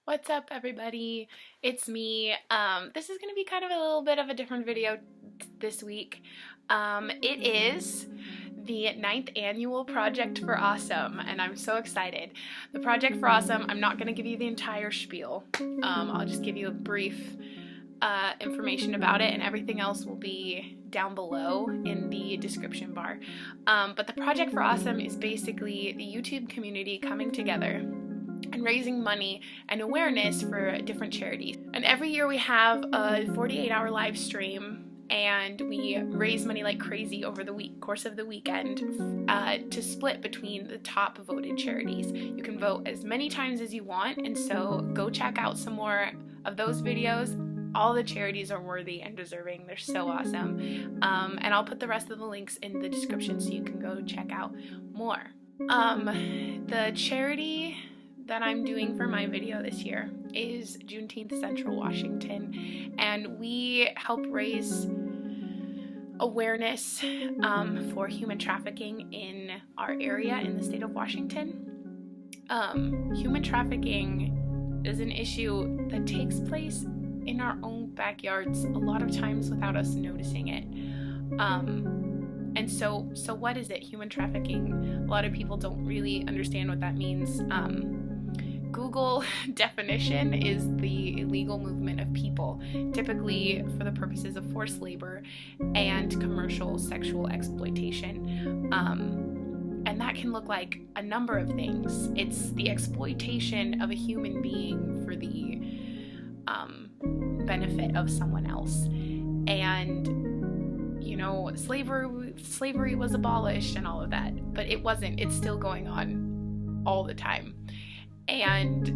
What's up, everybody? It's me. This is going to be kind of a little bit of a different video this week. It is the 9th annual Project for Awesome, and I'm so excited. The Project for Awesome, I'm not going to give you the entire spiel. I'll just give you a brief information about it, and everything else will be down below in the description bar. But the Project for Awesome is basically the YouTube community coming together and raising money and awareness for different charities. And every year we have a 48-hour live stream, and we raise money like crazy over the course of the weekend to split between the top voted charities. You can vote as many times as you want, and so go check out some more of those videos. All the charities are worthy and deserving. They're so awesome. And I'll put the rest of the links in the description so you can go check out more. The charity that I'm doing for my video this year is Juneteenth Central Washington, and we help raise awareness for human trafficking in our area in the state of Washington. Human trafficking is an issue that takes place in our own backyards a lot of times without us noticing it. And so what is it? Human trafficking, a lot of people don't really understand what that means. Google definition is the illegal movement of people, typically for the purposes of forced labor and commercial sexual exploitation. And that can look like a number of things. It's the exploitation of a human being for the benefit of someone else. And, you know, slavery was abolished and all of that, but it wasn't. It's still going on all the time. And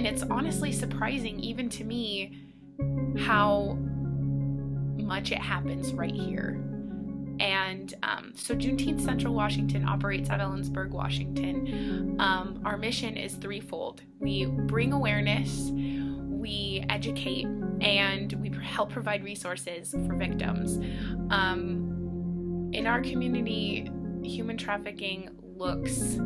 it's honestly surprising even to me how much it happens right here. And so Juneteenth Central Washington operates out of Ellensburg, Washington. Our mission is threefold. We bring awareness, we educate, and we help provide resources for victims. In our community, human trafficking looks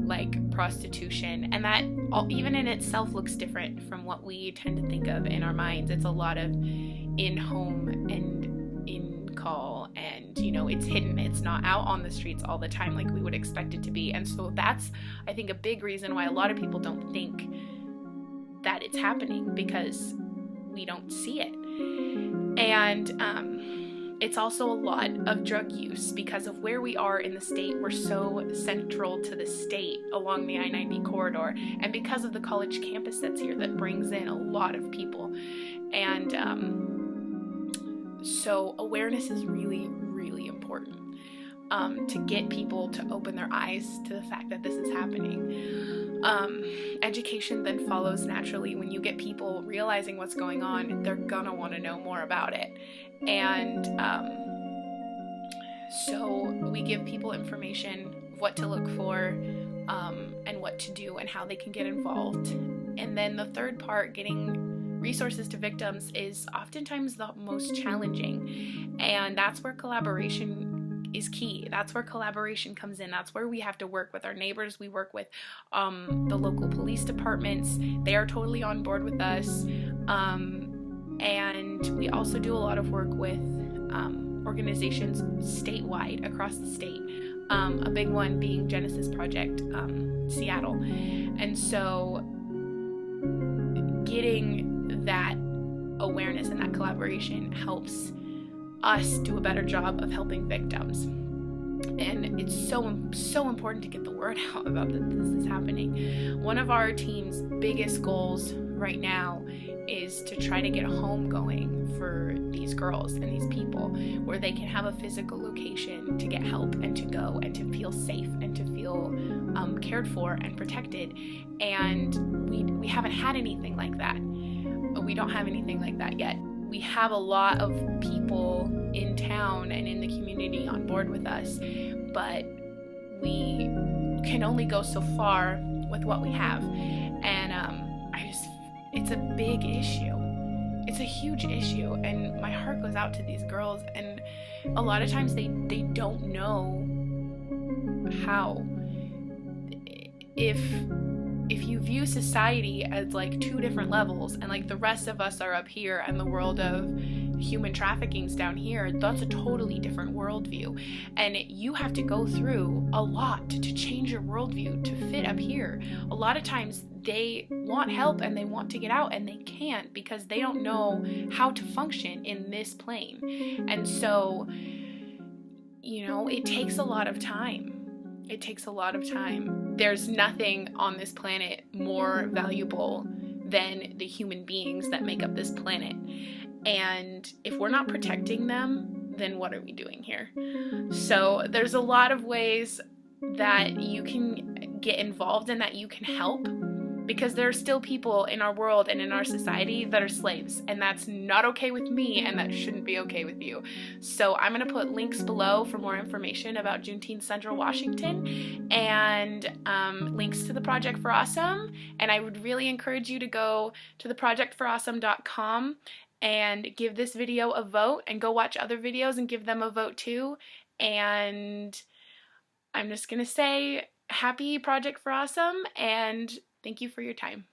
like prostitution, and that even in itself looks different from what we tend to think of in our minds. It's a lot of in-home and in-call, and you know, it's hidden. It's not out on the streets all the time like we would expect it to be. And so that's, I think, a big reason why a lot of people don't think that it's happening, because we don't see it. And it's also a lot of drug use because of where we are in the state. We're so central to the state along the I-90 corridor, and because of the college campus that's here that brings in a lot of people. And so awareness is really, really important to get people to open their eyes to the fact that this is happening. Education then follows naturally. When you get people realizing what's going on, they're gonna want to know more about it. And so we give people information of what to look for, and what to do and how they can get involved. And then the third part, getting resources to victims, is oftentimes the most challenging. And that's where collaboration is key. That's where collaboration comes in. That's where we have to work with our neighbors. We work with the local police departments. They are totally on board with us. And we also do a lot of work with organizations statewide across the state. A big one being Genesis Project, Seattle. And so getting that awareness and that collaboration helps us do a better job of helping victims. And it's so important to get the word out about that this is happening. One of our team's biggest goals right now is to try to get a home going for these girls and these people, where they can have a physical location to get help and to go and to feel safe and to feel cared for and protected. And we haven't had anything like that. We don't have anything like that yet. We have a lot of people in town and in the community on board with us, but we can only go so far with what we have. And it's a big issue. It's a huge issue, and my heart goes out to these girls, and a lot of times they don't know how. If if you view society as like two different levels, and like the rest of us are up here and the world of human trafficking's down here, that's a totally different worldview. And you have to go through a lot to change your worldview to fit up here. A lot of times they want help and they want to get out and they can't because they don't know how to function in this plane. And so, you know, it takes a lot of time. It takes a lot of time. There's nothing on this planet more valuable than the human beings that make up this planet. And if we're not protecting them, then what are we doing here? So there's a lot of ways that you can get involved and that you can help, because there are still people in our world and in our society that are slaves, and that's not okay with me, and that shouldn't be okay with you. So I'm going to put links below for more information about Juneteenth Central Washington, and links to the Project for Awesome. And I would really encourage you to go to theprojectforawesome.com and give this video a vote, and go watch other videos and give them a vote too. And I'm just going to say happy Project for Awesome, and thank you for your time.